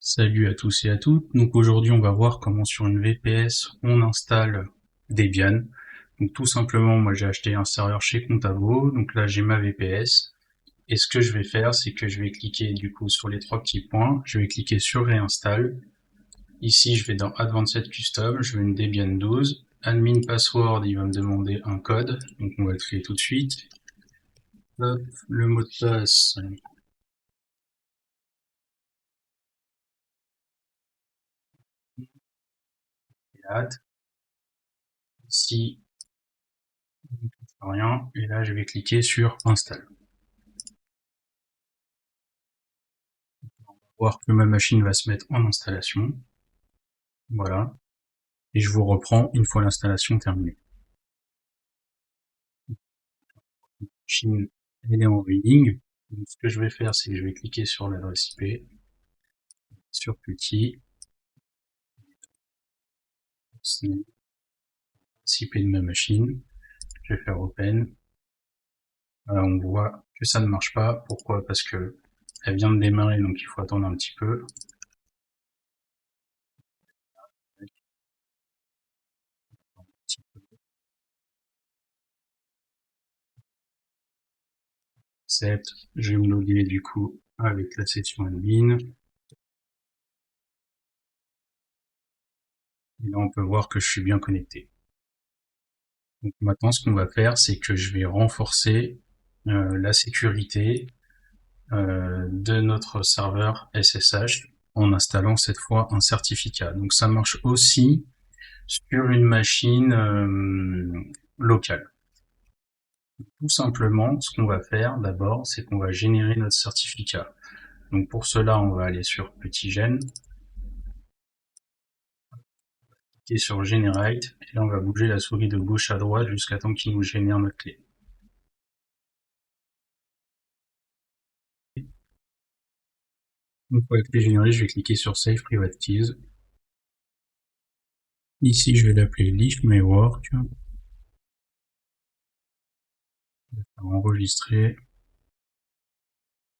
Salut à tous et à toutes. Donc aujourd'hui, on va voir comment sur une VPS on installe Debian. Donc tout simplement, moi j'ai acheté un serveur chez Contavo. Donc là, j'ai ma VPS. Et ce que je vais faire, c'est que je vais cliquer du coup sur les trois petits points. Je vais cliquer sur Réinstalle. Ici, je vais dans Advanced Custom. Je veux une Debian 12. Admin password, il va me demander un code. Donc on va le créer tout de suite. Hop, le mot de passe. Ici, rien. Et là, je vais cliquer sur Install. Voir que ma machine va se mettre en installation. Voilà. Et je vous reprends une fois l'installation terminée. La machine, elle est en running. Donc, ce que je vais faire, c'est que je vais cliquer sur l'adresse IP, sur petit, c'est l'adresse IP de ma machine. Je vais faire Open. Voilà, on voit que ça ne marche pas. Pourquoi? Parce que elle vient de démarrer, donc il faut attendre un petit peu. Je vais me loguer du coup avec la session admin. Et là, on peut voir que je suis bien connecté. Donc maintenant, ce qu'on va faire, c'est que je vais renforcer la sécurité de notre serveur SSH en installant cette fois un certificat. Donc ça marche aussi sur une machine locale. Tout simplement, ce qu'on va faire d'abord, c'est qu'on va générer notre certificat. Donc pour cela, on va aller sur Petit-Gen, cliquer sur Generate, et là on va bouger la souris de gauche à droite jusqu'à temps qu'il nous génère notre clé. Une fois la clé générée, je vais cliquer sur Save Private Keys. Ici, je vais l'appeler Leave My Work. Je vais faire enregistrer.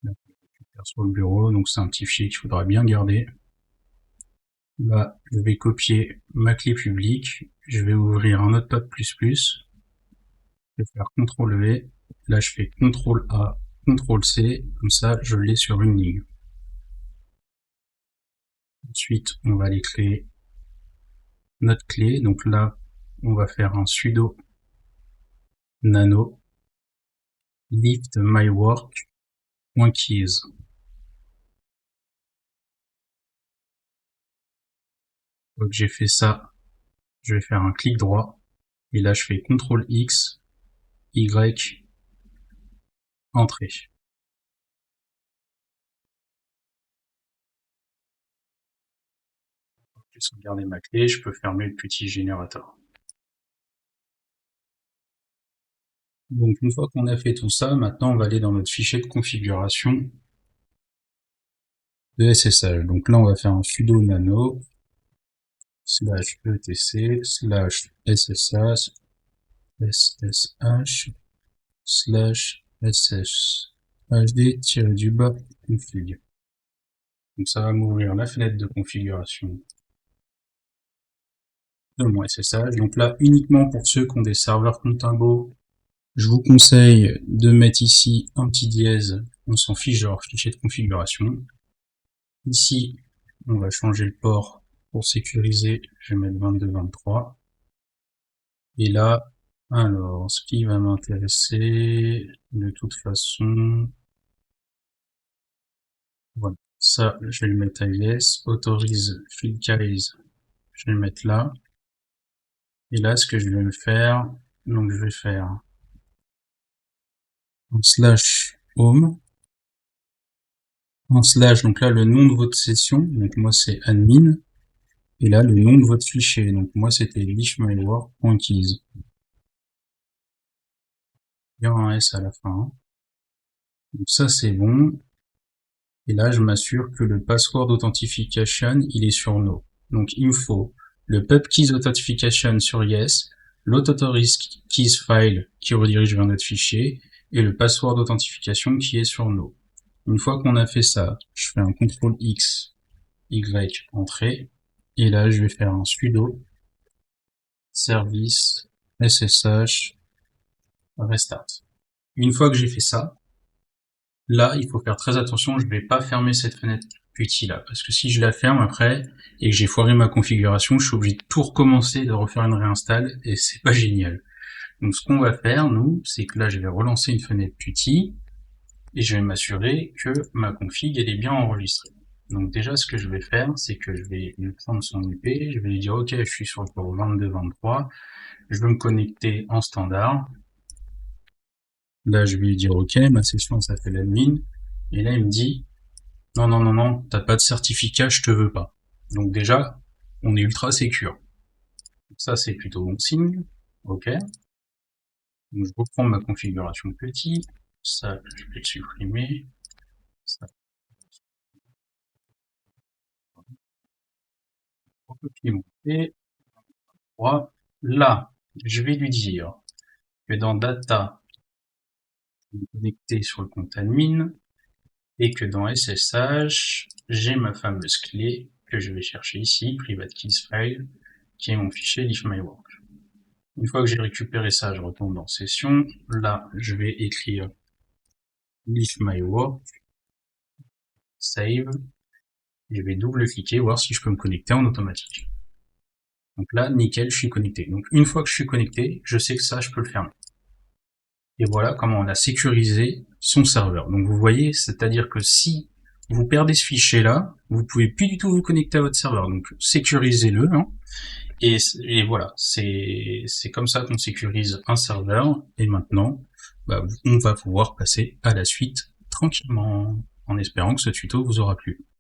Je récupère sur le bureau, donc c'est un petit fichier qu'il faudra bien garder. Là, je vais copier ma clé publique. Je vais ouvrir un Notepad++. Je vais faire CTRL-V. Là, je fais CTRL-A, CTRL-C. Comme ça, je l'ai sur une ligne. Ensuite, on va aller créer notre clé. Donc là, on va faire un sudo nano lift my work.keys. Donc j'ai fait ça, je vais faire un clic droit. Et là, je fais CTRL X, Y, entrée. Je vais sauvegarder ma clé, je peux fermer le petit générateur. Donc une fois qu'on a fait tout ça, maintenant on va aller dans notre fichier de configuration de SSH. Donc là on va faire un sudo nano /etc /ssh /sshd-config. Donc ça va m'ouvrir la fenêtre de configuration de mon SSH. Donc là, uniquement pour ceux qui ont des serveurs Contabo, je vous conseille de mettre ici un petit dièse, on s'en fiche de leur fichier de configuration. Ici, on va changer le port pour sécuriser, je vais mettre 22-23. Et là, alors, ce qui va m'intéresser, de toute façon, voilà, ça, je vais le mettre à yes, autorise field case, je vais le mettre là. Et là, ce que je vais me faire, donc je vais faire un slash home, un slash, donc là, le nom de votre session, donc moi c'est admin, et là, le nom de votre fichier, donc moi c'était lishmywork.keys. Il y a un S à la fin. Donc ça c'est bon. Et là, je m'assure que le password authentication, il est sur no. Donc il me faut le pubkeys authentication sur yes, l'authorize keys file qui redirige vers notre fichier, et le password authentification qui est sur no. Une fois qu'on a fait ça, je fais un CTRL X, y entrée, et là je vais faire un sudo service ssh restart. Une fois que j'ai fait ça, là il faut faire très attention, je vais pas fermer cette fenêtre Qt là, parce que si je la ferme après et que j'ai foiré ma configuration, je suis obligé de tout recommencer, de refaire une réinstall, et c'est pas génial. Donc ce qu'on va faire, nous, c'est que là je vais relancer une fenêtre Qt, et je vais m'assurer que ma config elle est bien enregistrée. Donc déjà ce que je vais faire, c'est que je vais lui prendre son IP, je vais lui dire ok je suis sur le port 2223, je veux me connecter en standard. Là je vais lui dire ok, ma session s'appelle admin, et là il me dit non non non non, t'as pas de certificat, je te veux pas. Donc déjà, on est ultra sécure. Ça c'est plutôt bon signe, ok. Donc je reprends ma configuration petit, ça je vais le supprimer, ça recopier. Là, je vais lui dire que dans data, je vais me connecter sur le compte admin, et que dans SSH, j'ai ma fameuse clé que je vais chercher ici, private keys file, qui est mon fichier leave-my-work. Une fois que j'ai récupéré ça, je retourne dans session. Là, je vais écrire leave-my-work, save, je vais double-cliquer, voir si je peux me connecter en automatique. Donc là, nickel, je suis connecté. Donc une fois que je suis connecté, je sais que ça, je peux le fermer. Et voilà comment on a sécurisé son serveur. Donc vous voyez, c'est-à-dire que si vous perdez ce fichier-là, vous pouvez plus du tout vous connecter à votre serveur. Donc sécurisez-le, hein. Et voilà, c'est comme ça qu'on sécurise un serveur. Et maintenant, bah, on va pouvoir passer à la suite tranquillement, en espérant que ce tuto vous aura plu.